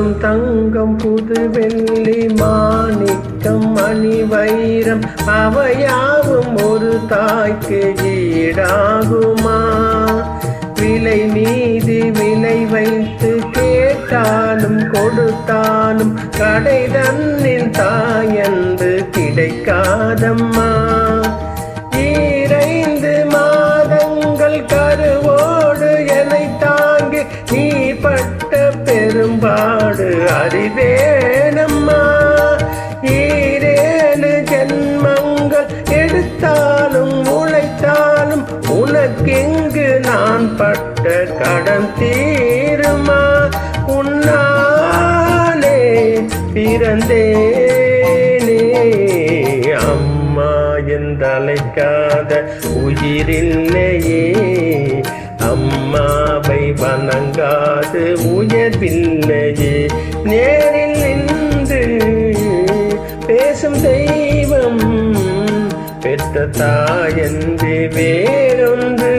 பொன்னும் தங்கம் புது வெள்ளி மாணிக்கம் மணி வைரம் அவையாவும் ஒரு தாய்க்கு ஈடாகுமா? விலை மீது விலை வைத்து கேட்டாலும் கொடுத்தாலும் கடை தன்னில் தாயன்று கிடைக்காதம்மா. 2 மாதங்கள் கருவோடு என்னை தாங்கி நீ பட்ட பெரும்பாடு அறிவேனம்மா. 7 ஜென்மங்கள் எடுத்தாலும் உழைத்தாலும் உனக்கெங்கு நான் பட்ட கடன் தீருமா? உன்னாலே பிறந்தேனே அம்மா என்றழைக்காத உயிரில்லையே. அம்மாவை வணங்காது உயர்வில்லையே. நேரில் நின்று பேசும் தெய்வம் பெற்ற தாயன்றி வேறொன்று